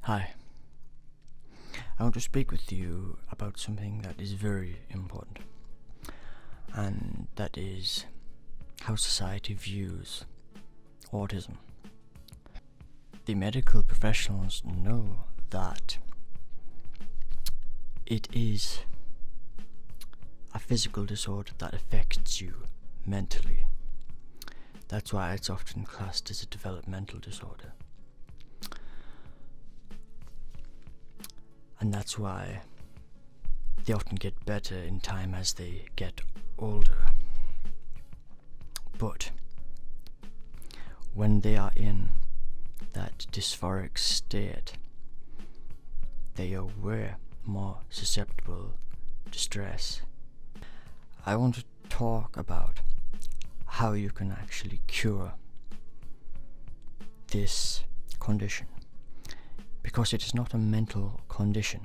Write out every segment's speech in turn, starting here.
Hi. I want to speak with you about something that is very important, and that is how society views autism. The medical professionals know that it is a physical disorder that affects you mentally. That's why it's often classed as a developmental disorder. And that's why they often get better in time as they get older. But when they are in that dysphoric state, they are way more susceptible to stress. I want to talk about how you can actually cure this condition, because it is not a mental condition.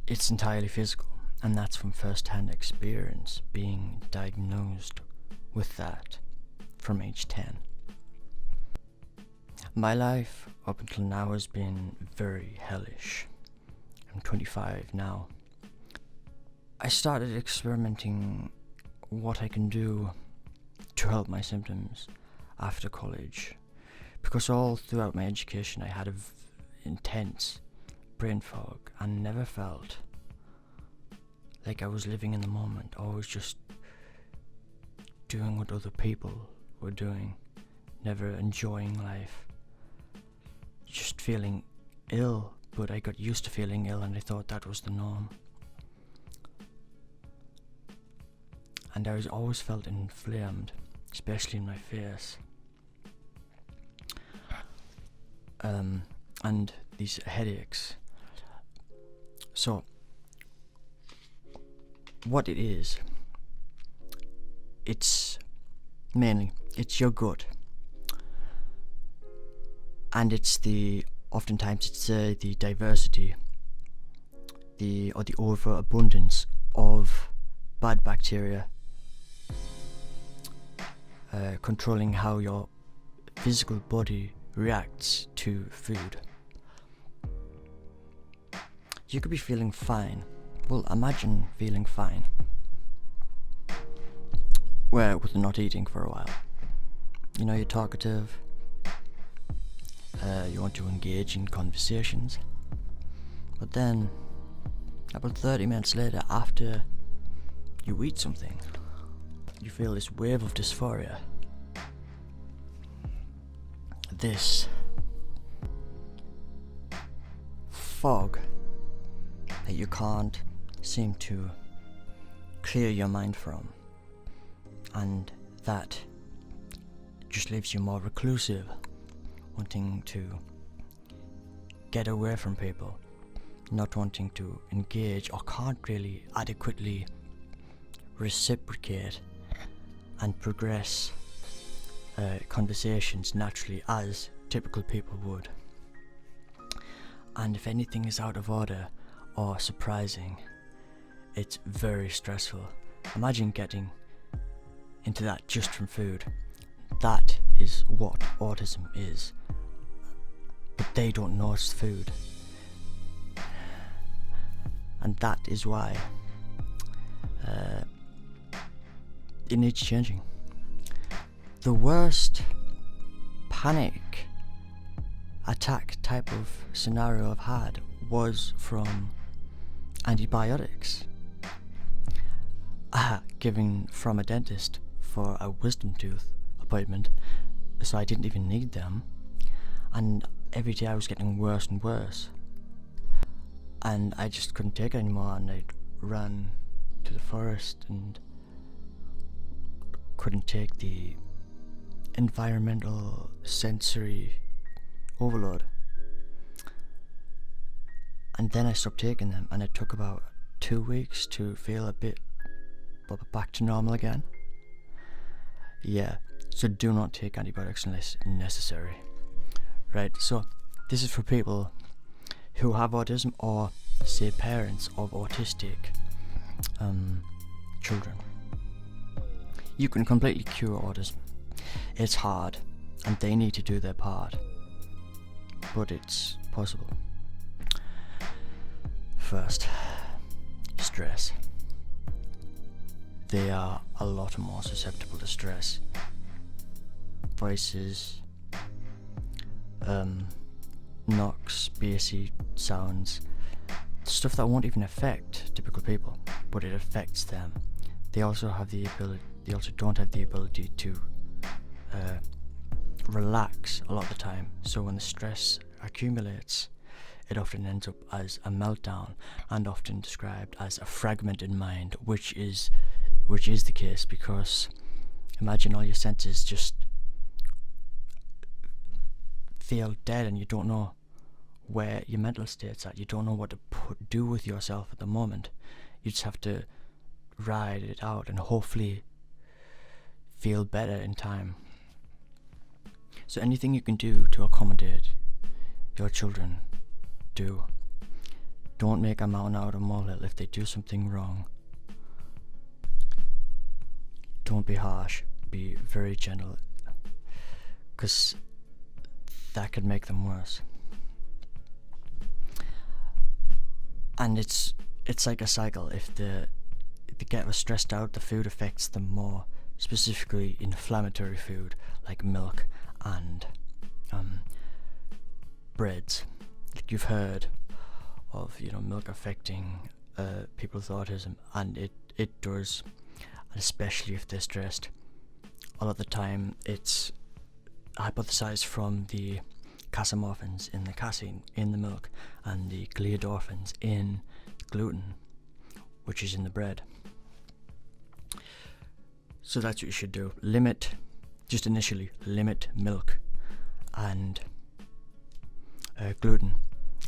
It's entirely physical, and that's from first-hand experience, being diagnosed with that from age 10. My life up until now has been very hellish. I'm 25 now. I started experimenting what I can do to help my symptoms after college, because all throughout my education I had intense brain fog and never felt like I was living in the moment, always just doing what other people were doing, never enjoying life, just feeling ill. But I got used to feeling ill and I thought that was the norm. And I always felt inflamed, especially in my face. And these headaches. So, what it is, it's your gut. And it's oftentimes it's the diversity, or the overabundance of bad bacteria controlling how your physical body reacts to food. You could be feeling fine. Well, imagine feeling fine with not eating for a while. You know, you're talkative, you want to engage in conversations, but then about 30 minutes later, after you eat something, you feel this wave of dysphoria, this fog that you can't seem to clear your mind from, and that just leaves you more reclusive, wanting to get away from people, not wanting to engage, or can't really adequately reciprocate and progress conversations naturally as typical people would. And if anything is out of order or surprising, it's very stressful. Imagine getting into that just from food. That is what autism is. But they don't know it's food. And that is why it needs changing. The worst panic attack type of scenario I've had was from antibiotics given from a dentist for a wisdom tooth appointment, so I didn't even need them, and every day I was getting worse and worse, and I just couldn't take it anymore, and I'd run to the forest and couldn't take the environmental sensory overload. And then I stopped taking them, and it took about 2 weeks to feel a bit back to normal again. Yeah, so do not take antibiotics unless necessary. Right, so this is for people who have autism, or say parents of autistic children. You can completely cure autism. It's hard, and they need to do their part. but it's possible. First, stress. They are a lot more susceptible to stress. Voices, knocks, bassy sounds, stuff that won't even affect typical people, but it affects them. They also don't have the ability to relax a lot of the time. So when the stress accumulates, it often ends up as a meltdown, and often described as a fragmented mind, which is the case, because imagine all your senses just feel dead and you don't know where your mental state's at. You don't know what to do with yourself at the moment. You just have to ride it out and hopefully feel better in time. So anything you can do to accommodate your children, do. Don't make a mountain out of a molehill if they do something wrong. Don't be harsh, be very gentle, because that could make them worse. And it's like a cycle. If they get stressed out, the food affects them more, specifically inflammatory food like milk and breads. Like you've heard of, milk affecting people with autism, and it does, and especially if they're stressed. A lot of the time it's hypothesized from the casomorphins in the casein in the milk and the gliadorphins in gluten, which is in the bread. So that's what you should do. Initially limit milk and gluten,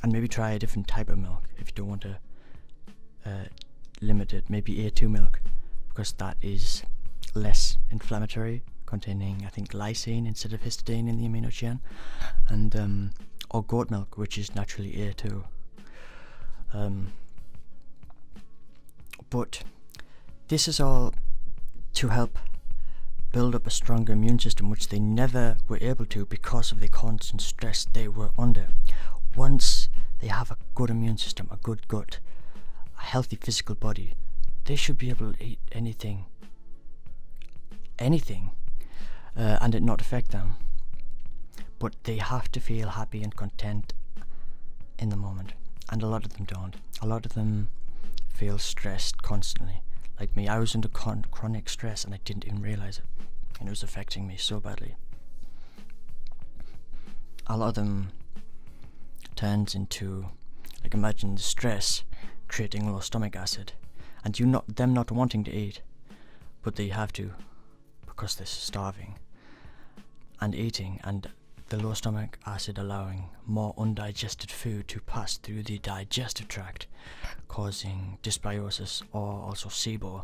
and maybe try a different type of milk if you don't want to limit it. Maybe A2 milk, because that is less inflammatory, containing I think lysine instead of histidine in the amino chain, and or goat milk, which is naturally A2. But this is all to help build up a stronger immune system, which they never were able to because of the constant stress they were under. Once they have a good immune system, a good gut, a healthy physical body, they should be able to eat anything, and it not affect them. But they have to feel happy and content in the moment, and a lot of them don't. A lot of them feel stressed constantly. Like me, I was under chronic stress and I didn't even realise it, and it was affecting me so badly. A lot of them turns into, like, imagine the stress creating low stomach acid, and them not wanting to eat, but they have to because they're starving and eating, and the low stomach acid allowing more undigested food to pass through the digestive tract, causing dysbiosis or also SIBO,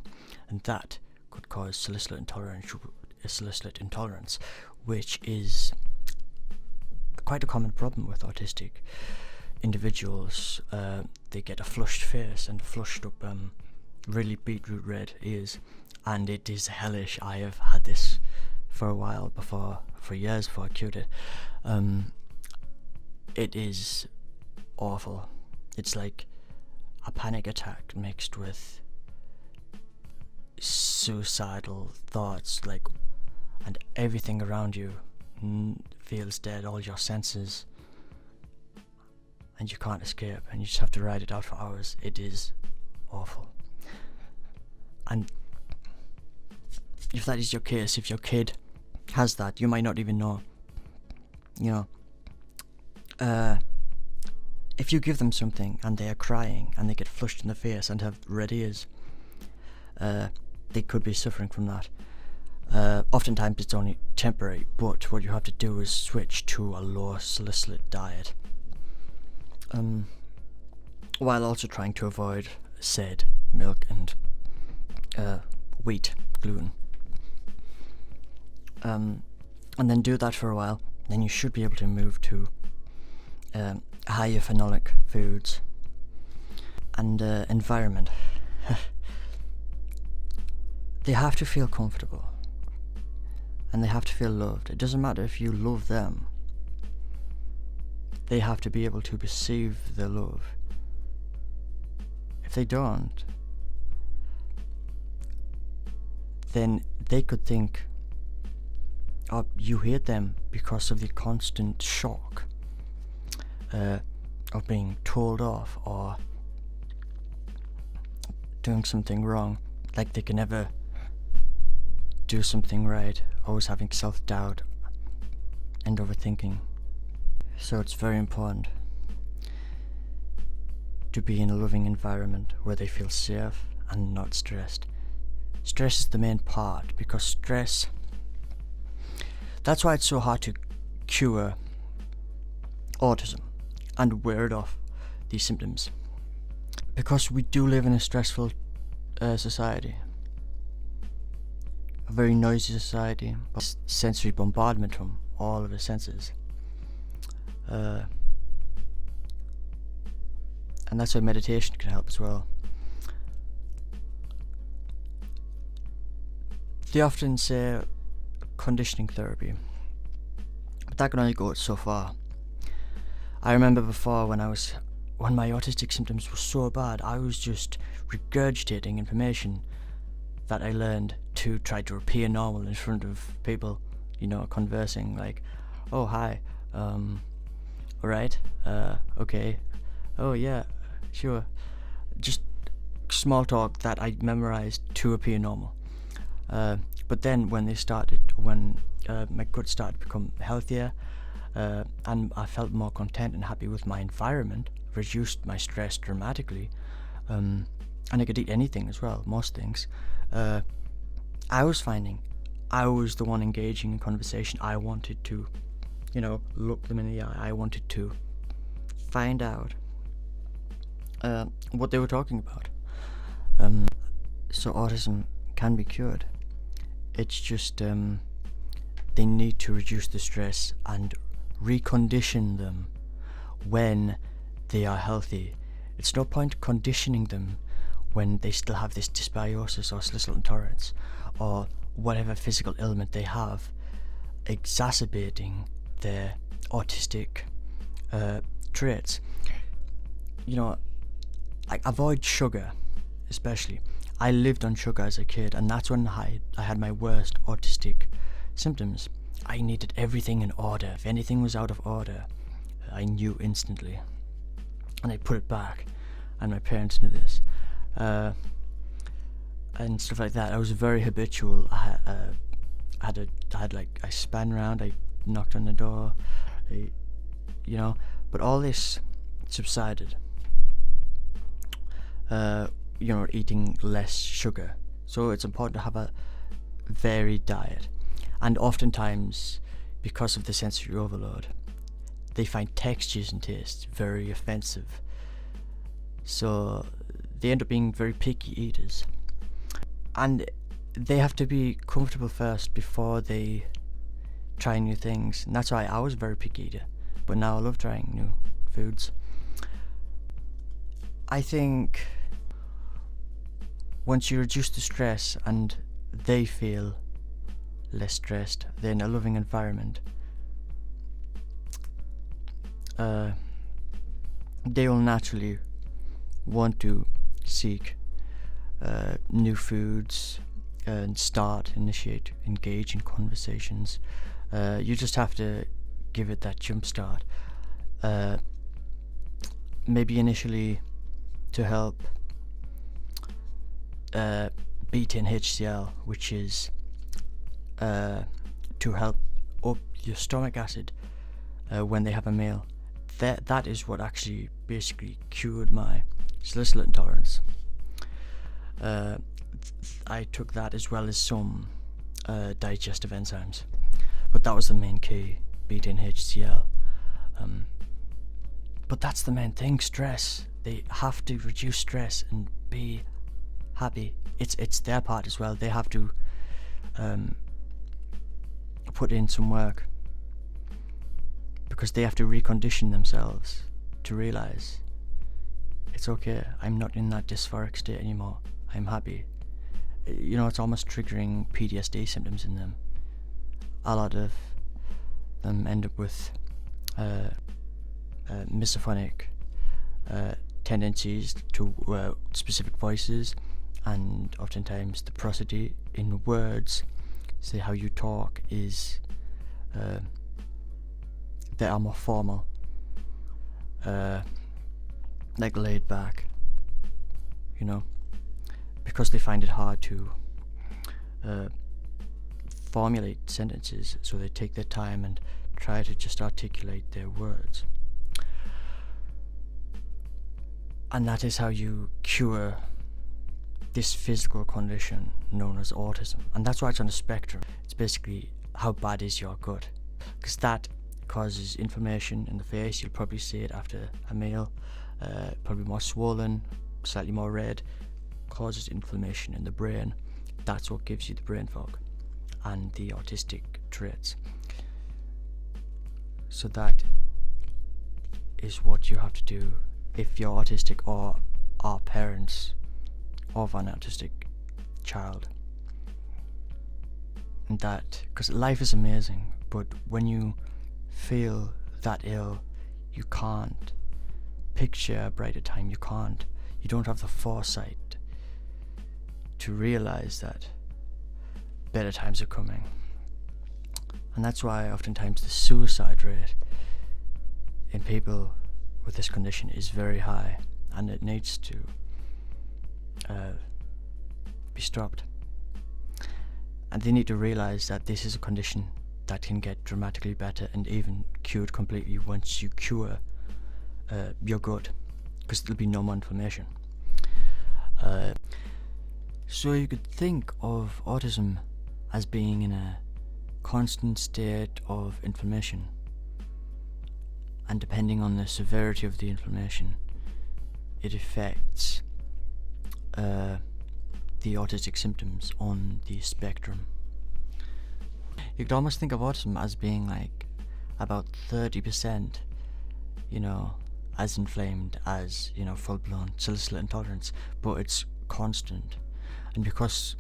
and that could cause salicylate intolerance, which is quite a common problem with autistic individuals. They get a flushed face and flushed up, really beetroot red ears, and it is hellish. I have had this for a while for years before I cured it. It is awful. It's like a panic attack mixed with suicidal thoughts, and everything around you feels dead, all your senses, and you can't escape, and you just have to ride it out for hours. It is awful. And if that is your case, if your kid has that, you might not even know. If you give them something and they are crying and they get flushed in the face and have red ears, they could be suffering from that. Oftentimes it's only temporary, but what you have to do is switch to a low salicylate diet, while also trying to avoid said milk and wheat, gluten. And then do that for a while, then you should be able to move to higher phenolic foods. And environment. They have to feel comfortable, and they have to feel loved. It doesn't matter if you love them. they have to be able to perceive the love. If they don't, then they could think, oh, you hate them because of the constant shock of being told off or doing something wrong, like they can never do something right, always having self-doubt and overthinking. So it's very important to be in a loving environment where they feel safe and not stressed. Stress is the main part, because stress, that's why it's so hard to cure autism and ward off these symptoms, because we do live in a stressful society, a very noisy society, sensory bombardment from all of the senses, and that's why meditation can help as well. They often say conditioning therapy, but that can only go so far. I remember before, when my autistic symptoms were so bad, I was just regurgitating information that I learned to try to appear normal in front of people, conversing like, oh, hi, alright, okay, oh yeah, sure, just small talk that I memorized to appear normal. But then when my gut started to become healthier, and I felt more content and happy with my environment, reduced my stress dramatically, and I could eat anything as well, most things, I was finding I was the one engaging in conversation. I wanted to, look them in the eye. I wanted to find out what they were talking about. So autism can be cured. It's just they need to reduce the stress and recondition them when they are healthy. It's no point conditioning them when they still have this dysbiosis or slissel intolerance or whatever physical ailment they have, exacerbating their autistic traits. Like avoid sugar, especially. I lived on sugar as a kid, and that's when I had my worst autistic symptoms. I needed everything in order. If anything was out of order, I knew instantly, and I put it back. And my parents knew this, and stuff like that. I was very habitual. I span around. I knocked on the door. But all this subsided. Eating less sugar. So it's important to have a varied diet. And oftentimes, because of the sensory overload, they find textures and tastes very offensive. So they end up being very picky eaters. And they have to be comfortable first before they try new things. And that's why I was a very picky eater. But now I love trying new foods. I think once you reduce the stress and they feel less stressed, they're in a loving environment, they will naturally want to seek new foods and engage in conversations. You just have to give it that jump start. Maybe initially to help beat in HCl, which is to help up your stomach acid when they have a meal. That is what actually basically cured my salicylate intolerance. I took that as well as some digestive enzymes, but that was the main key, beat in HCl. But that's the main thing, stress. They have to reduce stress and be happy. It's their part as well. They have to put in some work, because they have to recondition themselves to realize it's okay, I'm not in that dysphoric state anymore, I'm happy. It's almost triggering PTSD symptoms in them. A lot of them end up with misophonic tendencies to specific voices, and oftentimes the prosody in words. Say how you talk is they are more formal, like laid back, you know, because they find it hard to formulate sentences, so they take their time and try to just articulate their words. And that is how you cure this physical condition known as autism. And that's why it's on a spectrum. It's basically how bad is your gut, because that causes inflammation in the face. You'll probably see it after a meal, probably more swollen, slightly more red, causes inflammation in the brain. That's what gives you the brain fog and the autistic traits. So that is what you have to do if you're autistic or are parents of an autistic child. And that, because life is amazing, but when you feel that ill, you can't picture a brighter time. You don't have the foresight to realize that better times are coming. And that's why oftentimes the suicide rate in people with this condition is very high, and it needs to be stopped. And they need to realize that this is a condition that can get dramatically better and even cured completely once you cure your gut, because there'll be no more inflammation. So you could think of autism as being in a constant state of inflammation, and depending on the severity of the inflammation, it affects the autistic symptoms on the spectrum. You could almost think of autism as being like about 30%, as inflamed as, full-blown salicylate intolerance, but it's constant. And because,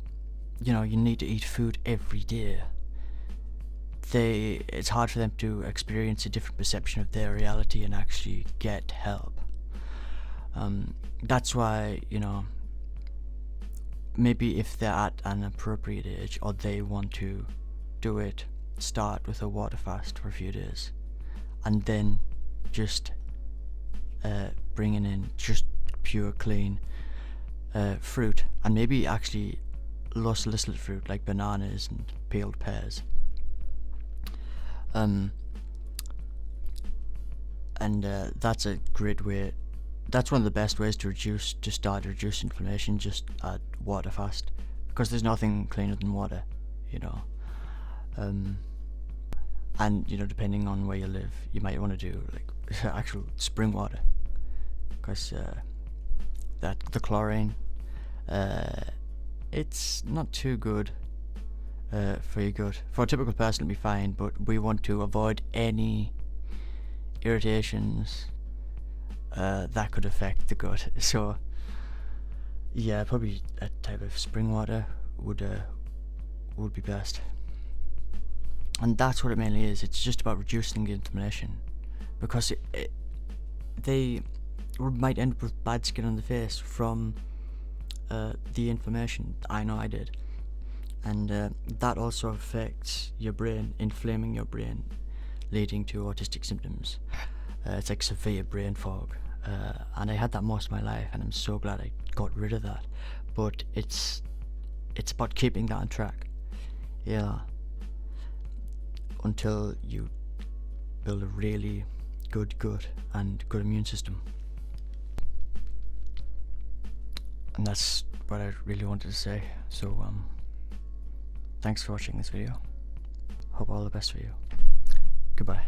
you need to eat food every day, it's hard for them to experience a different perception of their reality and actually get help. That's why, maybe if they're at an appropriate age or they want to do it, start with a water fast for a few days, and then just bringing in just pure clean fruit, and maybe actually low salicylate fruit like bananas and peeled pears. That's a great way. That's one of the best ways to start to reduce inflammation. Just add water fast, because there's nothing cleaner than water, and depending on where you live, you might want to do like actual spring water, because the chlorine, it's not too good for your gut. For a typical person, it'll be fine, but we want to avoid any irritations that could affect the gut. So yeah, probably a type of spring water would be best. And that's what it mainly is. It's just about reducing the inflammation, because they might end up with bad skin on the face from the inflammation. I know I did. And that also affects your brain, inflaming your brain, leading to autistic symptoms. It's like severe brain fog, and I had that most of my life, and I'm so glad I got rid of that. But it's about keeping that on track, until you build a really good gut and good immune system. And that's what I really wanted to say. So thanks for watching this video. Hope all the best for you. Goodbye.